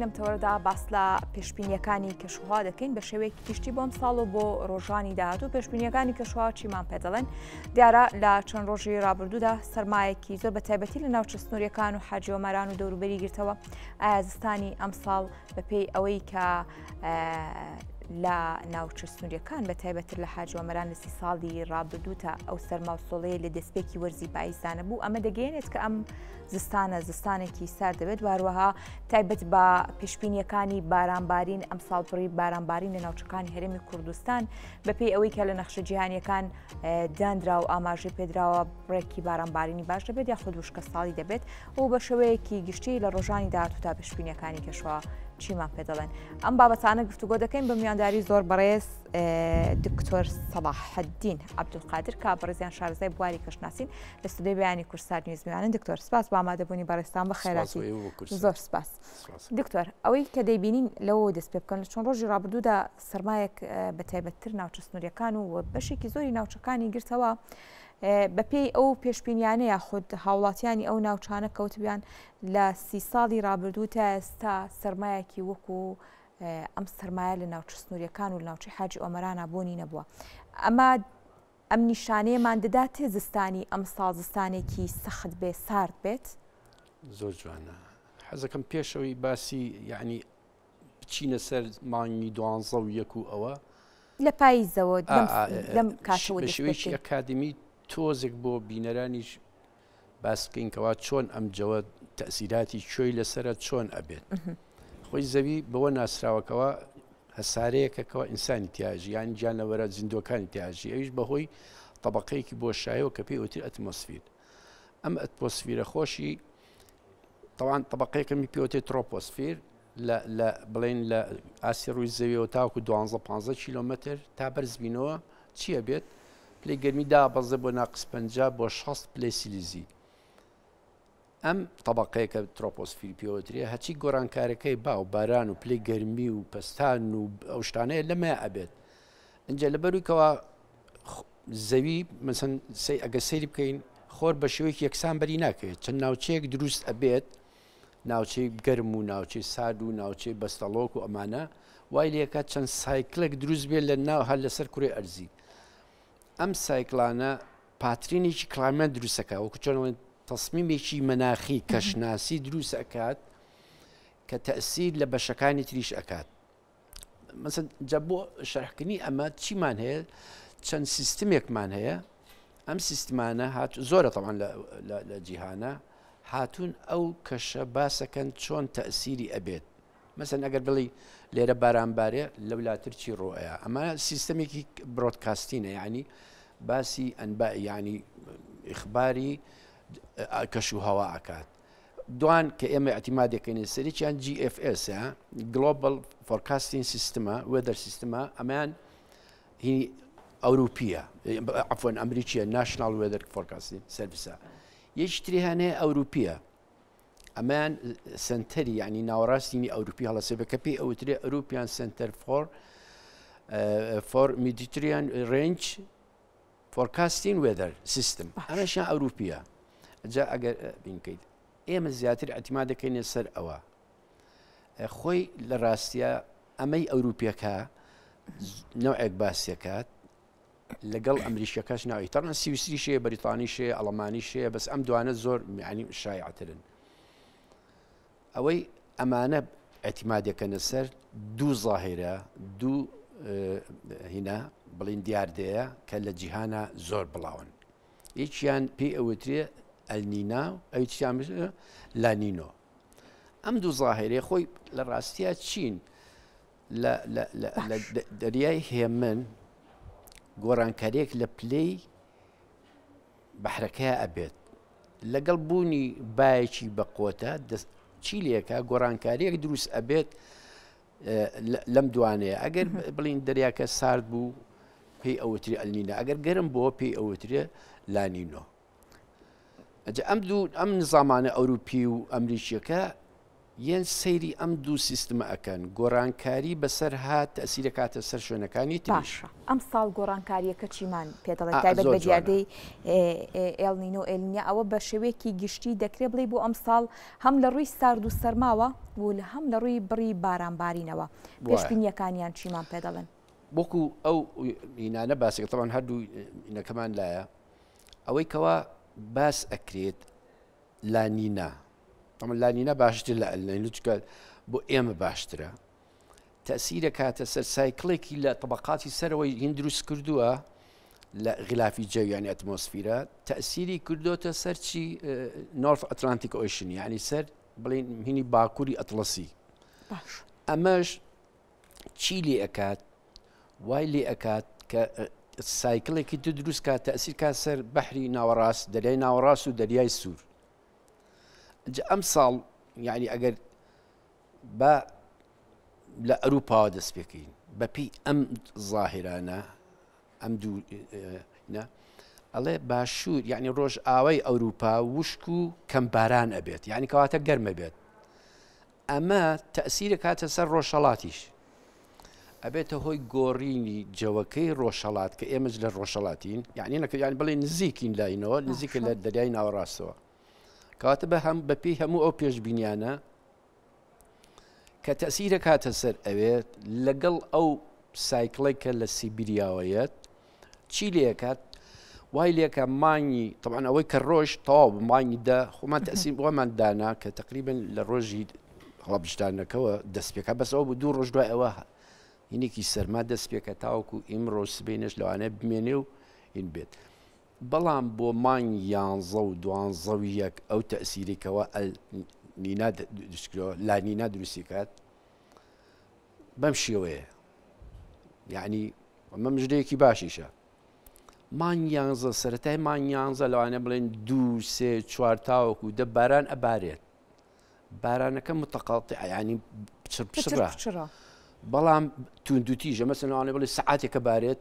لەم تەوەرەدا باس لە پێشبینیەکانی کەشوها دەکەین بە شێوەیەکی گشتی بۆم ساڵ و بۆ ڕۆژانی داهاتوو. پێشبینیەکانی کەشوها چیمان پێ دەڵێن؟ دیارە لە چەند ڕۆژی ڕابردوودا سەرمایەکی زۆر بە تایبەتی لە ناوچە سنووریەکان و حاجیۆمەران و دەوروبەری گرتەوە. ئایا زستانی ئەم ساڵ بەپێی ئەوەی کە لە ناوچە سنووریەکان بە تایبەتر لە حاجیۆمەران لە 30 ساڵی ڕابردووتە ئەو سەرماوسۆڵەیە لە دەستپێکی وەرزی پاییزانە بوو، ئەمە دەگەێنێت کە ئەم زستانە زستانێکی سارد دەبێت. واروەها تایبەت بە پێشبینیەکانی بارانبارین ئەم ساڵپڕی بارانبارین لە ناوچەکانی هەرێمی کوردستان بەپێی ئەوەی کە لە نەخشە جیهانیەکان دانرا و ئاماژەی پێدراوە بڕێکی بارانبارینی باش دەبێت یاخود وشکە ساڵی دەبێت و بە شێوەیەکی گشتی لە ڕۆژانی داهاتوو تا پێشبینیەکانی کەشوها چیمان پێ دەڵێن؟ ئەم بابەتانە گفتوگۆ دەکەین بە میوانداری زۆر بەڕێز دکتۆر سەلاحەدین عەبدولقادر کە بەڕێزیان شارەزای بواری کەشناسین لە ستودیۆی بەیانی کورسات نیوز میوانن. دکتۆر سپاس بۆ ئامادەبوونی بەڕێستان، بە خێراتی. زۆر سپاس. دکتۆر، ئەوەی کە دەیبینین لەوە دەست پێ بکەن لە چۆن ڕۆژی ڕابردوودا سەرمایەک بە تایبەتتر ناوچە سنووریەکان و بەشێکی زۆری ناوچەکانی گرتەوە بەپێی ئەو پێشبینیانە یاخود هاوڵاتیانی ئەو ناوچانە کەوتبیان لە 30 ساڵی ڕابردوو تا ئێستا سەرمایەکی وەکو ئەم سەرمایە لە ناوچە سنووریەکان و لە ناوچەی حاجی ئۆمەرانە بۆنی نەبووە. ئەم نیشانەیەمان دەدات تێ زستانی ئەم ساڵ زستانێکی سەخت بێ، سارد بێت؟ زۆر جوانە. حەزەکەم پێشەوەی باسی یعنی بچینە سەر مانگی 12 و یەک و ئەوە لە پاییزەوە لەم کاتەوە بە شێوەیەکی ئەکادمی تۆزێک بۆ بینەرانیش باسکەین کەوا چۆن ئەم جەوە تەسیراتی کوێی لەسرە چۆن ئەبێت. خۆی زەوی بەوە ناسراوەکەوە هەسارەیەکەکەوە ئینسانی تیاژی یان گیانەوەرە زیندۆکانی تیاژی، ئەویش بەهۆی تەبەقەیەکی بۆشایەوە کە پێی وتی ئەتمۆسفیر. ئەم ئەتمۆسفیرە خۆشی تەوان طبقەیەکەمی پێوتێ ترۆپۆسفیر لە بڵێن لە ئاسی ڕووی زەویەوە تاوکو 12-15 کیلۆمەتر تا بەرزبینەوە چییە بێت؟ پلەی گەرمی دابەزە بۆ ناقص 50 بۆ 60 پلەی سیلیزی. ئەم طبقەیەکە ترۆپۆسفیر پێوترێ هەچی گۆڕانکارەکەی با و باران و پلەی گەرمی و پەستان و ئەو شتانەیە لەمە ئەبێت. ئەنجە لەبەرویکەوە زەوی مەسەن ئەگە سەیری بکەین خۆر بە شێوەیەکی یەکسان بەری ناکەوێت، چەند ناوچەیەک دروست ئەبێت، ناوچەی گەرم و ناوچەی سارد و ناوچەی بەستەڵۆک و ئەمانە وای لێکە چەند سایکلێک دروست بێت لە ناو هەر لەسەر کوڕی ئەرزی. ئەم سایکلانە پاترینێکی کلایمەت دروستەکە وەکو چۆن تەسمیمێکی مەناخی کەشناسی دروست ئەکات کە تەئسیر لە بەشەکانی تریش ئەکات. مەسەن جا بۆ شەرحکردنی ئەمە چیمان هەیە؟ چەند سیستمێکمان هەیە. ئەم سیستمانە زۆرە تەمان لە جیهانە هاتوون ئەو کەشە باسەکەن چۆن تەئسیری ئەبێت. مەسەن ئەگەر بڵی لێرە بارانبارێ لە ولاتر چی ڕۆیە، ئەمە سیستەمێکی برۆدکاستینە، یعنی باسی ئەنبا یعنی ئیخباری کەش و هەوا ئەکات. دوان کە ئێمە ئەتیمادەکەین سەرێکیان GFS Global Forecasting Systemە وێدەر سیستمە، ئەمان هی ئەوروپیە عەفوەن ئەمریکیە National Weather Forecasting Service. یەکتری هەنێ ئەوروپیە، ئەمان سنتەری یعنی ناوەڕاستینی ئەوروپی هەڵەسێ کە پێی ئەوترێ European Center for Mediterranean Range Forecasting Weather System. ئەمەشیان ئەوروپیە. جا ئەگەر بینکەیت ئێمە زیاتر ئەتیما دەکەینێ سەر ئەوە. خۆی لە ڕاستیە ئەمەی ئەوروپیەکە نەوعێک باسیەکات لەگەڵ ئەمریکیەکەش ناوی تەڕەن سویسری شەیە، بەریتانی شەیە، ئەڵەمانی شەیە، بەس ئەم دوانە زۆر یعنی شایعترن. ئەوەی ئەمانە ئەتیمادەکەنە سەر دوو زاهێرە، دوو هینە بڵین دیاردەیە کە لە جیهانە زۆر بڵاون. یەکیان پێی ئەوترێ ئەلنینا و ئەویان لانینۆ. ئەم دوو زاهێرەیە خۆی لە ڕاستیە چین لە دەریای هێمن گۆڕانکاریەک لە پلەی بەحرەکەیە ئەبێت. لەگەڵ بوونی بایەکی بەقۆتە چیلێکە گۆڕانکاریەک دروست ئەبێت لەم دوانەیە. ئەگەر بڵین دەریاکە سارد بوو پێی ئەوتری ئەلنینە، ئەگەر گەرم بۆ پێی ئەوترێ لانینۆ. ئەم نظامانە ئەوروپی و ئەمریکیەکە یەن سەیری ئەم دوو سیستمە ئەکەن گۆڕانکاری بەسەر هات تەسیرە کاتە سەر شوێنەکانی تریش. باشە ئەم ساڵ گۆڕانکاریەکە چیمان پێ دەڵێت تایبەت بە دیاردەی ئێڵنینۆ ئێلنیا ئەوە بە شێوەیەکی گشتی دەکرێت بڵێ بۆ ئەم ساڵ هەم لە ڕووی سارد و سەرماوە و هەم لە ڕووی بڕی بارانبارینەوە پێشبینیەکانیان چیمان پێ دەڵێن. وەکو ئەو ئینانە باسێکە تەوان هەردوو ئینەکەمان لایە ئەوەی کەوا باس ئەکرێت لانینا ئەمە لانینا باشتر لە ئەلنینچکە بۆ ئێمە باشترە تەسیرە کاتە سەر سایکڵێکی لە طبقاتی سەرەوەی هین دروست کردووە لە غلافی جەویانی ئەتمۆسفیرە تەسیری کردوتە سەرچی نۆرف ئەتلانتیک ئۆیشن یعنی سەر بڵین هینی باکووری ئەتلەسی ئەمەش چی لێ ئەکات وای لێ ئەکات کە سایکڵێکی تو دروست کات تەسیر کات سەر بەحری ناوەڕاست دەریای ناوەڕاست و دەریای سوور ئەم ساڵ یعنی ئەگەر بە لە ئەوروپاوە دەست پێکەین بەپی ئەم ظاهرانە ئەم دوو ئەڵێ باشوور یعنی ڕۆژ ئاوای ئەوروپا وشک و کەمباران ئەبێت یعنی کەواتە گەرمە بێت ئەمە تەسیرە کاتە سەر ڕۆژهەڵاتیش ئەبێتە هۆی گۆڕینی جەوەکەی ڕۆژهەڵات کە ئێمەش لە ڕۆژهەڵاتین یعنی نەکەیان بڵێ نزیکین لاینەوە نزیکە لە دەریای ناوەڕاستەوە کەواتە بە هەم بەپێی هەموو ئەو پێشبینیانە کە تەسیرە کاتە سەر ئەوێت لەگەڵ ئەو سایکڵێک کە لە سیبیریاوەیەت چی لێکات وای لێکە مانگی طبعا ئەوەی کە ڕۆژ تەواو مانگی دا خۆمان تەسیر بۆمان دانا کە تقریبن لە ڕۆژی هەڵبژدانەکەەوە دەست پێکە بەسەوە بە دوو ڕۆژ دوای ئەوە هینێکی سەرما دەست پێکە تاوەکو ئیمڕۆ سبێنش لەوانە بمێنێ و هین بێت بەڵام بۆ مانگی 11 و 12 ئەو تەسیرێکەوە لانینا دروستی کات بەم شێوەیە یعنی ئەمە مژدەیەکی باشیشە مانگ 11 سەرەتای مانگ 11 لەوانە بڵێن 2 3 4 تاوەکو دە باران ئەبارێت بارانەکە متەقاطع ینی پچڕە بەڵام توندوتیژە مەسەن لەوانە بڵێ سەعاتێکە بارێت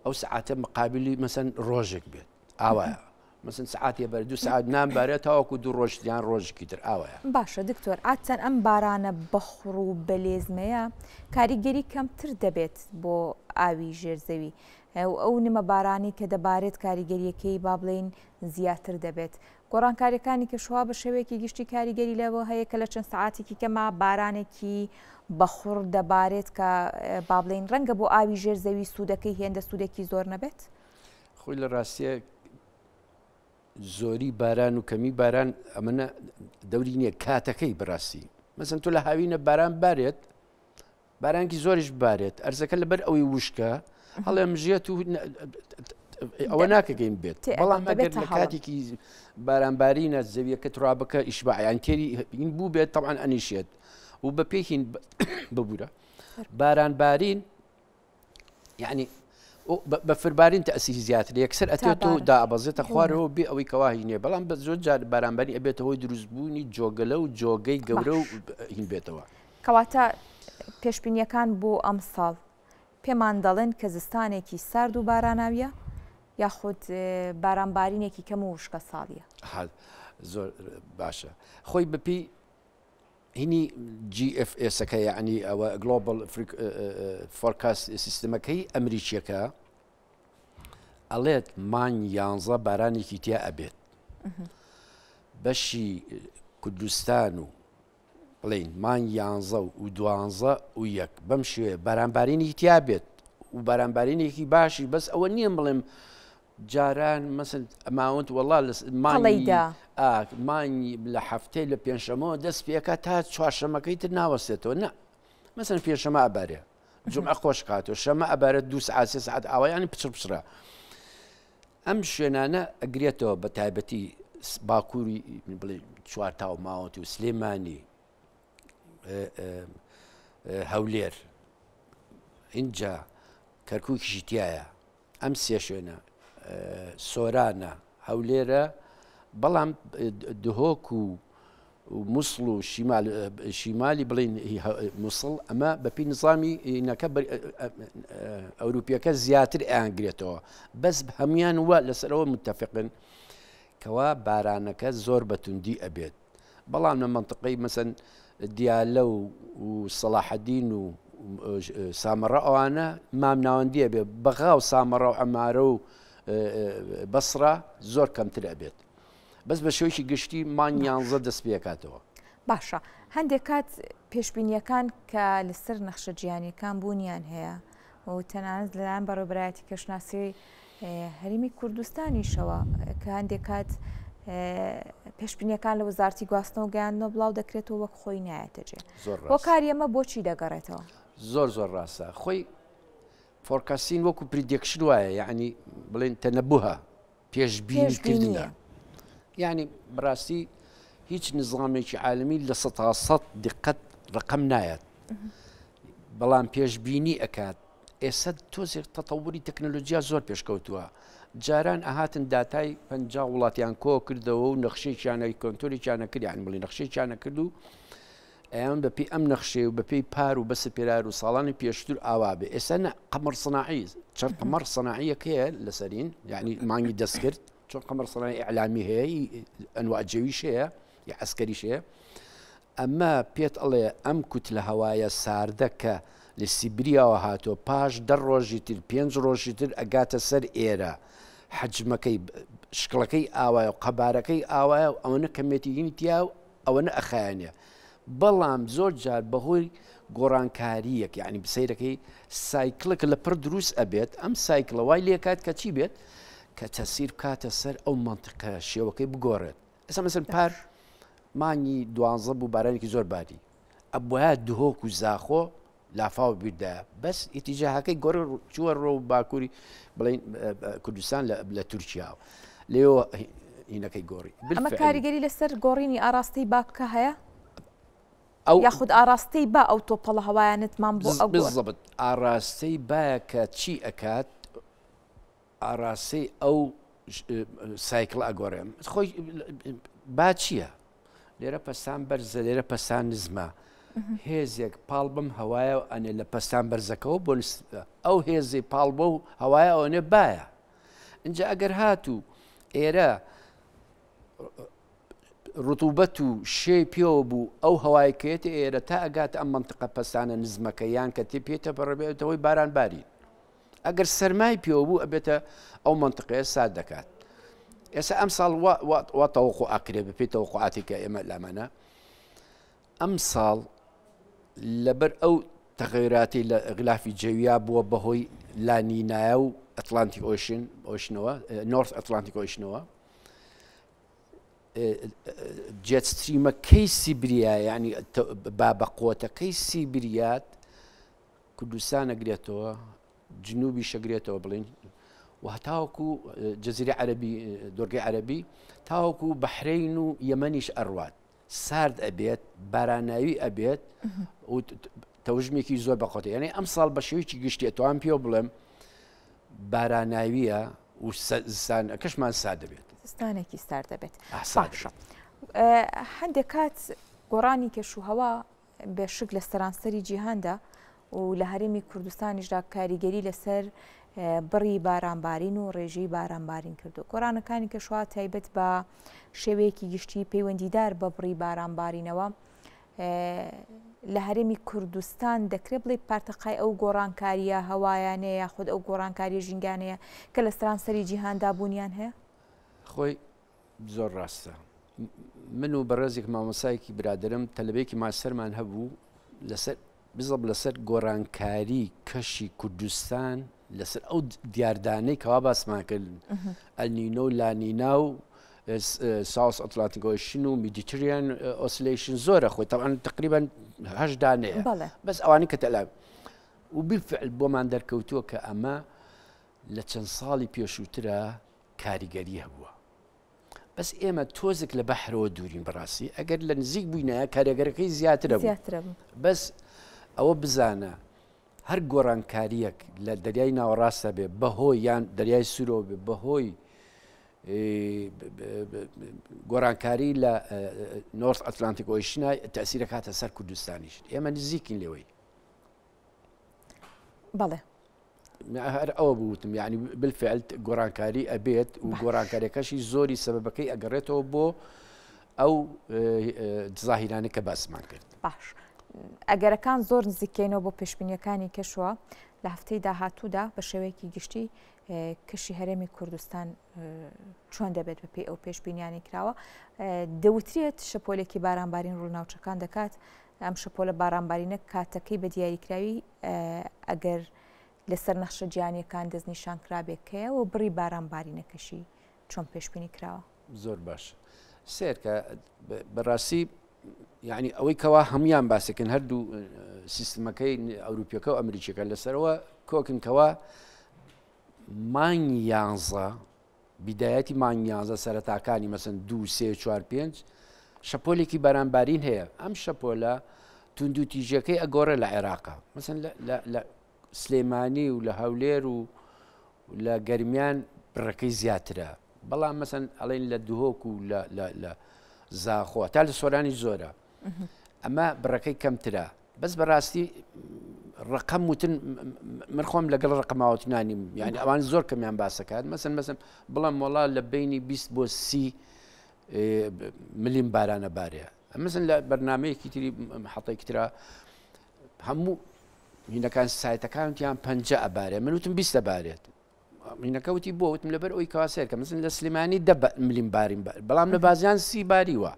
ئەو سەعاتە مقابلی مەسەن ڕۆژێک بێت ئاوایە مەسن سعاتێ بەر 2 سعات نام بارێت تاوەکو 2 ڕۆژیان ڕۆژێکی تر ئاوایە باشە دکتۆر ئاچەند ئەم بارانە بەخڕ و بەلێزمەیە کاریگەری کەمتر دەبێت بۆ ئاوی ژێرزەوی ئەو نمە بارانی کە دەبارێت کاریگەریەکەی با بڵێن زیاتر دەبێت گۆڕانکاریەکانی کە شوا بە شێوەیەکی گشتی کاریگەری لەوە هەیە کە لە چەند سعاتێکی کەما بارانێکی بەخڕ دەبارێت کە با بڵێن ڕەنگە بۆ ئاوی ژێرزەوی سوودەکەی هێندە سوودێکی زۆر نەبێت خۆی لە ڕاستیە زۆری باران و کەمی باران ئەمەە دەوری نییە کاتەکەی بڕاستی مەسن تۆ لە هاوینە باران بارێت بارانکی زۆریش بارێت ئەرزەکە لەبەر ئەوەی وشکە هەڵێ مژێت و ئەوە ناکەگەین بێت بەڵام ئەگەر لە کاتێکی بارانبارینە زەویەکە ترابەکە ئیشبعیان تێری این بوو بێت تەعاان ئەنیشێت و بە پێکین ببوورە بارانبارین یعنی بە فربارین تەسیری زیاتر یەکسەر ئەتێت و دابەزێتە خوارەوە بێ ئەوەی کەواهینێ بەڵام بە زۆر جار بارانباری ئەبێتە هۆی دروستبوونی جۆگەلە و جۆگەی گەورە و هین بێتەوە کەواتە پێشبینیەکان بۆ ئەم ساڵ پێمان دەڵێن کە زستانێکی سارد و باراناویە یاخود بارانبارینێکی کەم و وشکە ساڵیە زۆر باشە خۆی بپی هینی GFSەکە یعنی ئەوە گلۆبال فۆرکاست سیستمەکەی ئەمریکیەکە ئەڵێت مانگ 11 بارانێکی تیا ئەبێت بەشی کوردستان و بڵین مانگ 11 و 12 و 1 بەم شوێ بارانبارینی تیا بێت و بارانبارینێکی باشی بەس ئەوە نییە بڵێم جاران مەسن ئەماوەند وەڵا مانگی لە هەفتەی لە پێنجشەمەوە دەست پێکە تا چوارشەمەکەی تر ناوەستێتەوە نە مەسن پێنجشەمە ئەبارێ جمعە خۆش کاتەوە شەمە ئەبارێت 2 سعات 3 سعات ئاوایانی پچڕە ئەم شوێنانە ئەگرێتەوە بە تایبەتی باکووری بڵێ چوار تاو ماوەت و سلێمانی هەولێر اینجا کەرکووکیشی تایە ئەم سێ شوێنە سۆرانە هەولێرە بەڵام دهۆک و مووسڵ و شیمالی بڵین مووسڵ ئەمە بەپی نظامی نەکە ئەوروپیەکە زیاتر ئەیانگرێتەوە بەس هەمویان وە لەسەرەوە متتەفقن کەوا بارانەکە زۆر بەتوندی ئەبێت بەڵام لە منطقەی مەسەن دیالە و سەلاحەدین و سامەڕە ئەوانە مام ناوەندیە بێ بەغا و سامەڕە و ئەمارە و بەسرا زۆر کەمتر ئەبێت بەس بە شێوەیەکی گشتی مانگ 11 دەست پێکاتەوە. باشە هەندێک کات پێشبینیەکان کە لەسەر نەخشە جیهانیەکان بوونیان هەیە و تەنانەت لەلایەن بەڕێوەبەرایەتی کەشناسی هەرێمی کوردستانیشەوە کە هەندێک کات پێشبینیەکان لە وەزارەتی گواستنەوە گەیاندنەوە بڵاو دەکرێتەوە وەک خۆی نایەتەجێ بۆ کاری ئەمە بۆچی دەگەڕێتەوە؟ زۆر ڕاستە خۆی فۆرکاسین وەکو پریدێکشن وایە یعنی بڵێن تەنەبووها پێشبینیکردنە یعنی بڕاستی هیچ نظامێکی عالمی لە 100% دقت ڕقم نایەت بەڵام پێشبینی ئەکات ئێستا تۆزێک تەتەوری تەکنەلۆجیا زۆر پێشکەوتووە جاران ئاهاتن داتای 50 وڵاتیان کۆ کردەوە و نەخشەیەکیانە کۆنتۆریان کرد یان بڵێ نەخشەیەکیانە کرد و ئەیان بەپێی ئەم نەخشێ و بەپێی پار و بەسە پێرار و ساڵانی پێشتر ئاوا بێ ئێستا قەمەر سەناعی چەند قەمەر سەناعیەکەیە لەسەرین یعنی مانگی دەست کرد چۆن قەمەر سەناعی ئیعلامی هەیە ئەنواع جەویش هەیە یا عەسکەریش هەیە ئەمە پێت ئەڵێ ئەم کوت لە هەوایە ساردە کە لە سیبریاوە هاتۆ پاش 10 ڕۆژی تر 5 ڕۆژی تر ئەگاتە سەر ئێرە حجمەکەی شکڵەکەی ئاوایە و قەبارەکەی ئاوایە و ئەوەنە کەمێتیگینی تیا و ئەوەنە ئەخایانە بەڵام زۆر جار بەهۆی گۆڕانکاریەک یعنی بسەیرەکەی سایکلەکە لە پڕ دروست ئەبێت ئەم سایکلە وای لێکات کە چی بێت کە تەسیر بکاتە سەر ئەو منتیقە شێوەکەی بگۆڕێت ئێستا مەسەن پار مانگی 12 بوو بارانێکی زۆر باری ئەبووە دهۆک و زاخۆ لافاو بیردایە بەس ئیتیجاهەکەی گۆڕ چووە ڕۆ و باکووری بڵین کوردستان لە تورکیاوە لێەوە هینەکەی گۆڕی ئەمە کاریگەری لەسەر گۆڕینی ئاراستی باکە هەیە ئەو یاخود ئاراستی با ئەو تۆپەڵە هەوایانتمان بۆ ئەو بالضبط ئاراستەی باە کە چی ئەکات ئاراستەی ئەو سایکڵ ئەگۆڕێم خۆی با چییە لێرە پەستان بەرزە لێرە پەستان نزمە هێزێک پاڵ بم هەوایە و ئەنێ لە پەستان بەرزەکەەوە بۆ ئەو هێزی پاڵ بۆ و هەوایە ئەوەنێ باە اینجا ئەگەر هاتوو ئێرە ڕتوبەت و شێ پێوە بوو ئەو هەوایکێتی ئێرە تا ئەگات ئەم منتقە پەستانە نزمەکە یان کە تێ پێێتە بەڕێبێتەوەی باران باری ئەگەر سەرمای پێوە بوو ئەبێتە ئەو منتقەیە سات دەکات ئێستا ئەم ساڵ واتەوەخۆ ئاکرێ بپێت تەوەقعاتی کە ئێمە لامانە ئەم ساڵ لەبەر ئەو تەغیراتی لە غلافی جەویا بووە بەهۆی لانینایە و ئەتلانتیک ئۆشنەوە نۆرث ئەتلانتیک ئۆشنەوە جێتستریمەکەی سیبریا ینی بابەقۆتەکەی سیبریات کوردستان ئەگرێتەوە جنوبی شەگرێتەوە بڵین و هەتاوەکو جەزیرە عەرەبی دۆرگەی عەرەبی تاوەکو بەحرەین و یەمەنیش ئەڕوات سارد ئەبێت باراناوی ئەبێت و تەوژمێکی زۆر بەخۆتە یعنی ئەم ساڵ بە شێوەیەکی گشتی ئەتوان پێوە بڵێم باراناویە و کەشمان سارد دەبێت ستانێکی سارد دەبێت باشە هەندێک کات گۆڕانی کەشوهەوا بێشک لە سەرانسەری جیهاندا و لە هەرێمی کوردستانیشدا کاریگەری لەسەر بڕی بارانبارین و ڕێژەی بارانبارین کردو گۆڕانەکانی کەشوها تایبەت بە شێوەیەکی گشتی پەیوەندیدار بە بڕی بارانبارینەوە لە هەرێمی کوردستان دەکرێت بڵێ پارتەقای ئەو گۆڕانکاریە هەوایانەیە یاخود ئەو گۆڕانکاریە ژینگانەیە کە لە سەرانسەری جیهاندا بوونیان هەیە خۆی زۆر ڕاستە من و بەڕێزێک مامۆسایەکی برادرم تەلەبێکی ماسەرمان هەبوو لەسەر بزەب لەسەر گۆڕانکاری کەشی کوردستان لەسەر ئەو دیاردانەی کەوا باسمان کردن ئەلنینۆ و لانینا و ساوس ئەتلانتیکۆشن و میدیتریان ئۆسیلیشن زۆرە خۆی تەوان تقریبا 8 دانەیە بەس ئەوانی کە تەلا و بالفعل بۆمان دەرکەوتووە کە ئەمە لە چەند ساڵی پێشووترە کاریگەری هەبووە بەس ئێمە تۆزێک لە بەحرەوە دوورین بەڕاستی ئەگەر لە نزیک بووینە کاریگەرەکەی زیاترە بوو بەس ئەوە بزانە هەر گۆڕانکاریەک لە دەریای ناوەڕاستە بێ بەهۆی یان دەریای سوورەوە بێ بەهۆی گۆڕانکاری لە نۆرث ئەتلانتیک ئۆشنای تەسیرە کاتە سەر کوردستانیش ئێمە نزیکین لێوەی بەڵێ هەر ئەوە بوتم یعنی بالفعل گۆڕانکاری ئەبێت و گۆڕانکاریەکەشی زۆری سەبەبەکەی ئەگەڕێتەوە بۆ ئەو زاهیرانە کە باسمان کرد. باش ئەگەرەکان زۆر نزیکەینەوە بۆ پێشبینیەکانی کەشوە لە هەفتەی داهاتوودا بە شێوەیەکی گشتی کەشی هەرێمی کوردستان چۆن دەبێت بە پێی ئەو پێشبینیانی کراوە دەوترێت شەپۆلێکی بارانبارین ڕووناوچەکان دەکات ئەم شەپۆلە بارانبارینە کاتەکەی بە دیاریکراوی ئەگەر لەسەر نەخشە گیانیەکان دەستنیشان کرابێکەیە و بڕی بارانبارینەکەشی چۆن پێشبینی کراوە. زۆر باش سێرکە بەڕاستی یعنی ئەوەی کەوا هەمویان باسەکەن هەردوو سیستمەکەی ئەوروپیەکە و ئەمریکیەکە لەسەرەوە کۆکنکەوە مانگی 11 بیدایەتی مانگی 11 سەرەتاکانی مەسەن 2 3 4 5 شەپۆلێکی بارانبارین هەیە. ئەم شەپۆلە توندوتیژەکەی ئەگۆڕە لە عێراقا مەسەن لە سلێمانی و لە هەولێر و لە گەرمیان بڕەکەی زیاترە، بەڵام مەسەن ئەڵێن لە دوهۆک و لە زاخۆ تا لە سۆرانی زۆرە ئەمە بڕەکەی کەمترە. بەس بەڕاستی ڕقم وتن من خۆم لەگەڵ ڕقماوتنانیم یعنی ئەوان زۆر کەمیان باسەکات مەسەن بڵام وڵا لە بینی 20 بۆ 30 ملیم بارانە بارەیە. مەسەن لە بەرنمەیەکی تری حەڵەیەکی ترە هەموو هینەکان سایتەکانیان 50 ئەبارێ من وتم 20 دەبارێت هینەکەوتی بۆ وتم لەبەر ئەوی کەواسێر کە مەسەن لە سلێمانی 10 ملیم بارین بەڵام لە بازیان 30 باریوە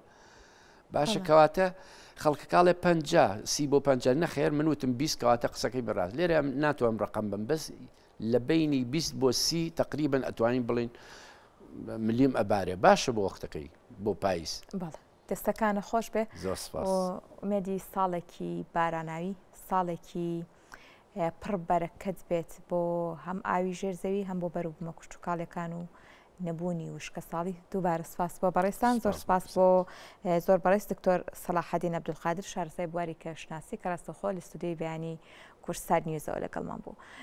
باشە کەواتە خەڵکەکاڵێ 50 30 بۆ 50 نەخێر من وتم 20 کەواتە قسەکەی بەڕاست لێرە ناتوانم ڕقم بم بەس لە بینی 20 بۆ 30 تقریبا ئەتوانین بڵین ملیم ئەبارێ باشە بۆ وەختەکەی بۆ پاییز. دەستەکانە خۆش بێ ئومێدی ساڵێکی باراناوی ساڵێکی پڕ بەرەکەت بێت بۆ هەم ئاوی ژێرزەوی هەم بۆ بەروبوومە کوچکاڵەکان و نەبوونی وشکە ساڵی دووبارە سپاس بۆ بەڕێستان زۆر سپاس بۆ زۆر بەڕێز دکتۆر سەلاحەدین عەبدولقادر شارەزای بواری کەشناسی کە ڕاستەوخۆ لە ستودیۆی بەیانی کورسات نیوزەوە لەگەڵمان بوو.